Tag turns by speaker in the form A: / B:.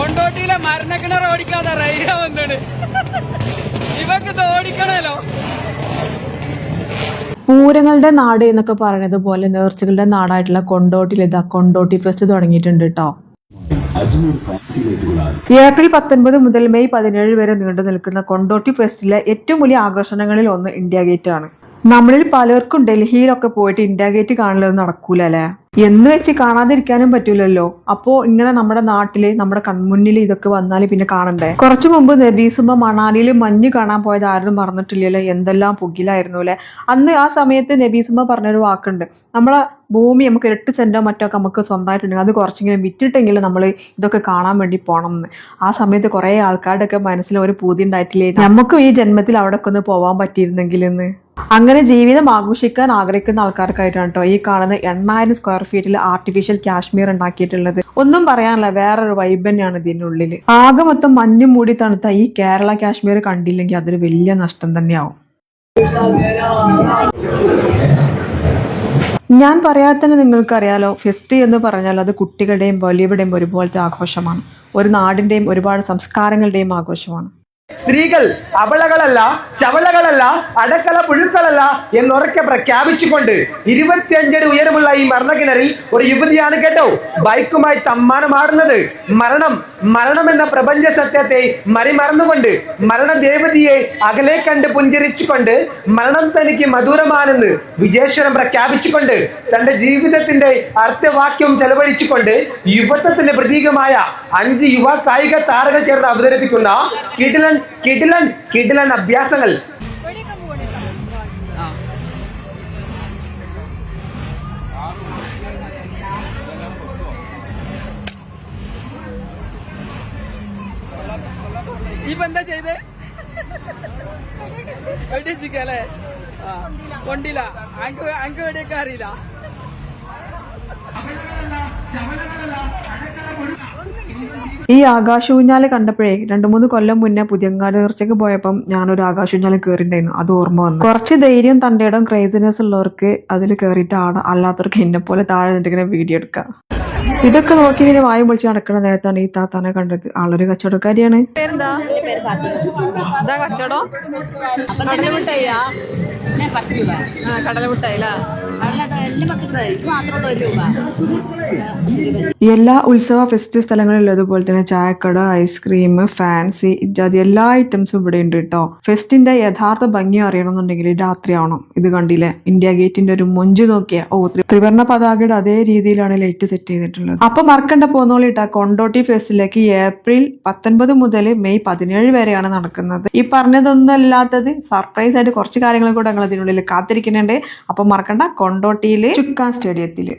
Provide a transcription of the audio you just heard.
A: കൊണ്ടോട്ടിയിലെ മരണക്കിണർ ഓടിക്കാതെ റൈഹ വന്നിട്ട് ഇവക്ക് ഇത് ഓടിക്കണല്ലോ.
B: പൂരങ്ങളുടെ നാട് എന്നൊക്കെ പറയുന്നത് പോലെ നേർച്ചകളുടെ നാടായിട്ടുള്ള കൊണ്ടോട്ടിയിൽ ഇതാ കൊണ്ടോട്ടി ഫെസ്റ്റ് തുടങ്ങിയിട്ടുണ്ട് കേട്ടോ. ഏപ്രിൽ 19 മുതൽ മെയ് 17 വരെ നീണ്ടു നിൽക്കുന്ന കൊണ്ടോട്ടി ഫെസ്റ്റിലെ ഏറ്റവും വലിയ ആകർഷണങ്ങളിൽ ഒന്ന് ഇന്ത്യ ഗേറ്റ് ആണ്. നമ്മളിൽ പലർക്കും ഡൽഹിയിലൊക്കെ പോയിട്ട് ഇന്ത്യ ഗേറ്റ് കാണലൊന്നും നടക്കൂല അല്ലെ, എന്ന് വെച്ച് കാണാതിരിക്കാനും പറ്റൂലല്ലോ. അപ്പോ ഇങ്ങനെ നമ്മുടെ നാട്ടില് നമ്മുടെ കൺമുന്നിൽ ഇതൊക്കെ വന്നാല് പിന്നെ കാണണ്ടേ. കുറച്ചു മുമ്പ് നബീസുമ്മ മണാലിയിൽ മഞ്ഞ് കാണാൻ പോയത് ആരും മറന്നിട്ടില്ലല്ലോ. എന്തെല്ലാം പുകിലായിരുന്നു അല്ലെ അന്ന്. ആ സമയത്ത് നബീസുമ്മ പറഞ്ഞൊരു വാക്കുണ്ട്, നമ്മളെ ഭൂമി നമുക്ക് 8 സെന്റോ മറ്റൊക്കെ നമുക്ക് സ്വന്തമായിട്ടുണ്ടെങ്കിൽ അത് കുറച്ചെങ്കിലും വിറ്റിട്ടെങ്കിലും നമ്മൾ ഇതൊക്കെ കാണാൻ വേണ്ടി പോകണം എന്ന്. ആ സമയത്ത് കുറെ ആൾക്കാരുടെ ഒക്കെ മനസ്സിൽ ഒരു പൂതി ഉണ്ടായിട്ടില്ലേ, നമുക്കും ഈ ജന്മത്തിൽ അവിടെ ഒക്കെ ഒന്ന് പോവാൻ പറ്റിയിരുന്നെങ്കിൽ എന്ന്. അങ്ങനെ ജീവിതം ആഘോഷിക്കാൻ ആഗ്രഹിക്കുന്ന ആൾക്കാർക്കായിട്ടാണ് കേട്ടോ ഈ കാണുന്ന 8000 സ്ക്വയർ ഫീറ്റിൽ ആർട്ടിഫിഷ്യൽ കാശ്മീർ ഉണ്ടാക്കിയിട്ടുള്ളത്. ഒന്നും പറയാനില്ല, വേറൊരു വൈബ് തന്നെയാണ് ഇതിനുള്ളിൽ. ആകെ മൊത്തം മഞ്ഞ് മൂടി തണുത്ത ഈ കേരള കാശ്മീർ കണ്ടില്ലെങ്കിൽ അതൊരു വലിയ നഷ്ടം തന്നെയാവും. ഞാൻ പറയാത്തന്നെ നിങ്ങൾക്കറിയാലോ, ഫെസ്റ്റ് എന്ന് പറഞ്ഞാൽ അത് കുട്ടികളുടെയും വലിയവരുടെയും ഒരുപോലത്തെ ആഘോഷമാണ്. ഒരു നാടിന്റെയും ഒരുപാട് സംസ്കാരങ്ങളുടെയും ആഘോഷമാണ്.
C: സ്ത്രീകൾ അബളകളല്ല, ചവളകളല്ല, അടക്കല പുഴുക്കളല്ല എന്നുറക്കെ പ്രഖ്യാപിച്ചുകൊണ്ട് 25 അടി ഉയരമുള്ള ഈ മരണക്കിണറിൽ ഒരു യുവതിയാണ് കേട്ടോ ബൈക്കുമായി തമ്മാനമാടുന്നത്. മരണം മരണം എന്ന പ്രപഞ്ച സത്യത്തെ മറിമറന്നുകൊണ്ട്, മരണദേവതയെ അകലെ കണ്ട് പുഞ്ചിരിച്ചുകൊണ്ട്, മരണം തനിക്ക് മധുരമാണെന്ന് വിജേശ്വരം പ്രഖ്യാപിച്ചുകൊണ്ട്, തന്റെ ജീവിതത്തിന്റെ അർത്ഥവാക്യം ചെലവഴിച്ചുകൊണ്ട് യുവത്വത്തിന്റെ പ്രതീകമായ 5 യുവ കായിക താരങ്ങൾ ചേർന്ന് അവതരിപ്പിക്കുന്ന കിടിലൻ അഭ്യാസങ്ങൾ.
A: ഇപ്പൊ എന്താ ചെയ്തേ? വെടിച്ചിക്കല്ലേ? കൊണ്ടില്ല. അങ്ക് വെടിയൊക്കെ അറിയില്ല.
B: ഈ ആകാശൂഞ്ഞാല് കണ്ടപ്പോഴേ 2-3 കൊല്ലം മുന്നേ പുതിയങ്ങാട് നേർച്ചയ്ക്ക് പോയപ്പം ഞാനൊരു ആകാശൂഞ്ഞാല് കയറിണ്ടായിരുന്നു. അത് ഓർമ്മ വന്നു. കുറച്ച് ധൈര്യം തന്റെ ഇടം ക്രേസിനെസ് ഉള്ളവർക്ക് അതിൽ കയറിയിട്ട് അല്ലാത്തവർക്ക് എന്നെ പോലെ താഴെ നിന്നിങ്ങനെ വീഡിയോ എടുക്കാം. ഇതൊക്കെ നോക്കി ഇങ്ങനെ വായും പൊളിച്ച് നടക്കുന്ന നേരത്താണ് ഈ താത്താനെ കണ്ടത്. ആളൊരു കച്ചവടക്കാരിയാണ്.
A: കച്ചവടം കടലമിഠായിയാ? കടലമിഠായില്ല.
B: എല്ലാ ഉത്സവ ഫെസ്റ്റ് സ്ഥലങ്ങളിലും അതുപോലെ തന്നെ ചായക്കട, ഐസ്ക്രീം, ഫാൻസി ഇത്യാദി എല്ലാ ഐറ്റംസും ഇവിടെ ഉണ്ട് കേട്ടോ. ഫെസ്റ്റിന്റെ യഥാർത്ഥ ഭംഗി അറിയണമെന്നുണ്ടെങ്കിൽ രാത്രി ആവണം. ഇത് കണ്ടില്ലേ, ഇന്ത്യ ഗേറ്റിന്റെ ഒരു മൊഞ്ച് നോക്കിയാ ത്രിവർണ്ണ പതാകയുടെ അതേ രീതിയിലാണ് ലൈറ്റ് സെറ്റ് ചെയ്തിട്ടുള്ളത്. അപ്പൊ മറക്കണ്ട പോന്നോളിട്ടാ, കൊണ്ടോട്ടി ഫെസ്റ്റിലേക്ക് ഏപ്രിൽ 19 മുതൽ മെയ് 17 വരെയാണ് നടക്കുന്നത്. ഈ പറഞ്ഞതൊന്നും അല്ലാത്തത് സർപ്രൈസ് ആയിട്ട് കുറച്ച് കാര്യങ്ങൾ കൂടെ ഞങ്ങൾ അതിനുള്ളിൽ കാത്തിരിക്കുന്നുണ്ട്. അപ്പൊ മറക്കണ്ട, കൊണ്ടോട്ടിയില് ചുക്കാൻ സ്റ്റേഡിയത്തില്